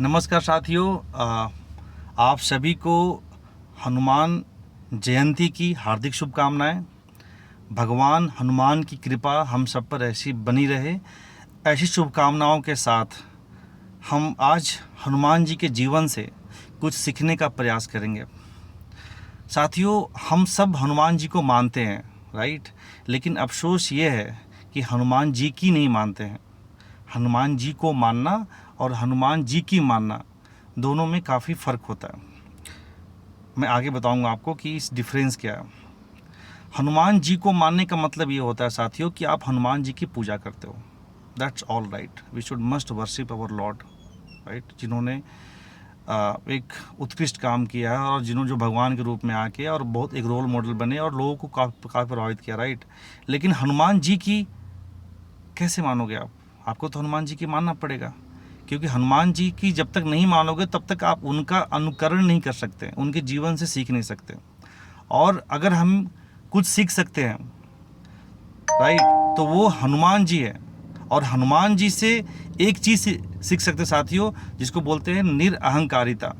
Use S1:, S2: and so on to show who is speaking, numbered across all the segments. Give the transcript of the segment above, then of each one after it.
S1: नमस्कार साथियों, आप सभी को हनुमान जयंती की हार्दिक शुभकामनाएं। भगवान हनुमान की कृपा हम सब पर ऐसी बनी रहे। ऐसी शुभकामनाओं के साथ हम आज हनुमान जी के जीवन से कुछ सीखने का प्रयास करेंगे। साथियों, हम सब हनुमान जी को मानते हैं, राइट? लेकिन अफसोस ये है कि हनुमान जी की नहीं मानते हैं। हनुमान जी को मानना और हनुमान जी की मानना दोनों में काफ़ी फ़र्क होता है। मैं आगे बताऊंगा आपको कि इस डिफरेंस क्या है। हनुमान जी को मानने का मतलब ये होता है साथियों कि आप हनुमान जी की पूजा करते हो। That's all right. We should must worship our lord, right? जिन्होंने एक उत्कृष्ट काम किया है और जिन्होंने जो भगवान के रूप में आके और बहुत एक रोल मॉडल बने और लोगों को काफ़ी प्रभावित किया, राइट? लेकिन हनुमान जी की कैसे मानोगे आप? आपको तो हनुमान जी की मानना पड़ेगा, क्योंकि हनुमान जी की जब तक नहीं मानोगे तब तक आप उनका अनुकरण नहीं कर सकते, उनके जीवन से सीख नहीं सकते। और अगर हम कुछ सीख सकते हैं, राइट, तो वो हनुमान जी है। और हनुमान जी से एक चीज़ सीख सकते साथियों, जिसको बोलते हैं निरअहंकारिता।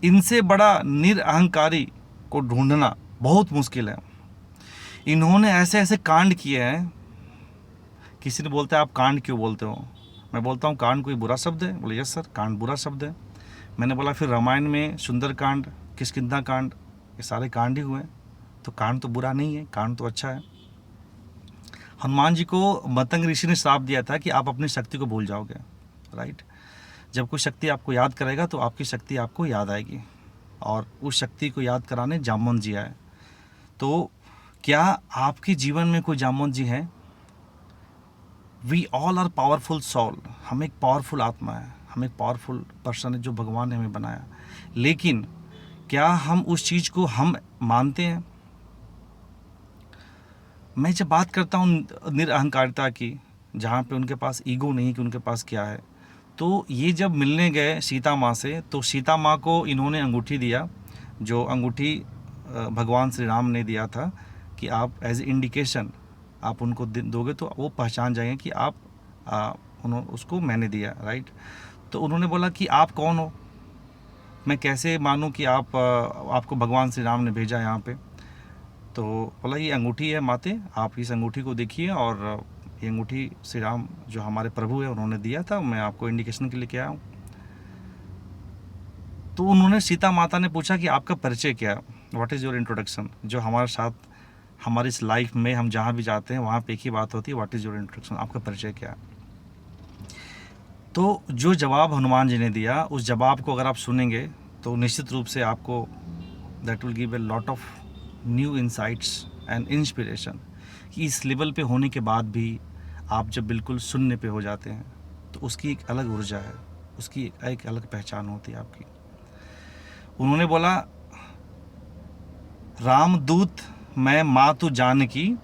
S1: इनसे बड़ा निरअहंकारी को ढूंढना बहुत मुश्किल है। इन्होंने ऐसे ऐसे कांड किए हैं। किसी ने बोलता है आप कांड क्यों बोलते हो? मैं बोलता हूँ कांड कोई बुरा शब्द है? बोले यस सर, कांड बुरा शब्द है। मैंने बोला फिर रामायण में सुंदर कांड, किष्किंधा कांड, ये सारे कांड ही हुए, तो कांड तो बुरा नहीं है, कांड तो अच्छा है। हनुमान जी को मतंग ऋषि ने श्राप दिया था कि आप अपनी शक्ति को भूल जाओगे, राइट? जब कोई शक्ति आपको याद करेगा तो आपकी शक्ति आपको याद आएगी, और उस शक्ति को याद कराने जामवंत जी आए। तो क्या आपके जीवन में कोई जामवंत जी हैं? We all are powerful soul. हम एक पावरफुल आत्मा है, हम एक पावरफुल पर्सन है जो भगवान ने हमें बनाया। लेकिन क्या हम उस चीज़ को हम मानते हैं? मैं जब बात करता हूँ निरअहंकारिता की, जहाँ पे उनके पास ईगो नहीं कि उनके पास क्या है, तो ये जब मिलने गए सीता माँ से, तो सीता माँ को इन्होंने अंगूठी दिया, जो अंगूठी भगवान श्री राम ने दिया था कि आप एज ए इंडिकेशन आप उनको दोगे तो वो पहचान जाएंगे कि आप उन्होंने उसको मैंने दिया, राइट? तो उन्होंने बोला कि आप कौन हो? मैं कैसे मानूं कि आपको भगवान श्री राम ने भेजा यहाँ पे? तो बोला ये अंगूठी है माते, आप इस अंगूठी को देखिए, और ये अंगूठी श्री राम जो हमारे प्रभु है उन्होंने दिया था, मैं आपको इंडिकेशन के लिए क्या हूँ। तो उन्होंने सीता माता ने पूछा कि आपका परिचय क्या है, व्हाट इज़ योर इंट्रोडक्शन? जो हमारे साथ हमारी इस लाइफ में हम जहाँ भी जाते हैं वहाँ पे एक ही बात होती है, व्हाट इज़ योर इंट्रोडक्शन, आपका परिचय क्या है? तो जो जवाब हनुमान जी ने दिया, उस जवाब को अगर आप सुनेंगे तो निश्चित रूप से आपको that will give a lot of new insights and inspiration, कि इस लेवल पे होने के बाद भी आप जब बिल्कुल शून्य पे हो जाते हैं तो उसकी एक अलग ऊर्जा है, उसकी एक अलग पहचान होती है आपकी। उन्होंने बोला, रामदूत मैं मातु जानकी,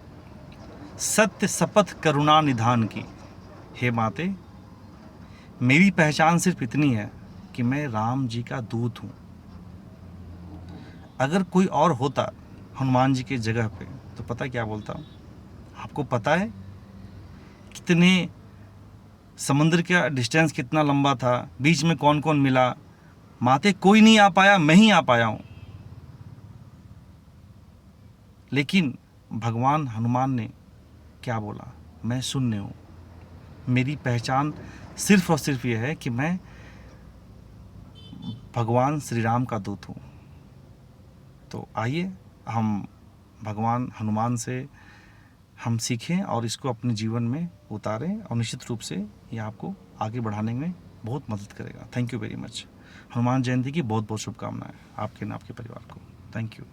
S1: सत्य शपथ करुणा निधान की। हे माते, मेरी पहचान सिर्फ इतनी है कि मैं राम जी का दूत हूँ। अगर कोई और होता हनुमान जी की जगह पे तो पता क्या बोलता? आपको पता है कितने समुद्र का डिस्टेंस कितना लंबा था, बीच में कौन कौन मिला? माते कोई नहीं आ पाया, मैं ही आ पाया हूँ। लेकिन भगवान हनुमान ने क्या बोला? मैं शून्य हूँ। मेरी पहचान सिर्फ और सिर्फ ये है कि मैं भगवान श्री राम का दूत हूँ। तो आइए हम भगवान हनुमान से हम सीखें और इसको अपने जीवन में उतारें, और निश्चित रूप से ये आपको आगे बढ़ाने में बहुत मदद करेगा। Thank you very much. Hanuman Jayanti की बहुत बहुत शुभकामनाएं आपके और आपके परिवार को। Thank you.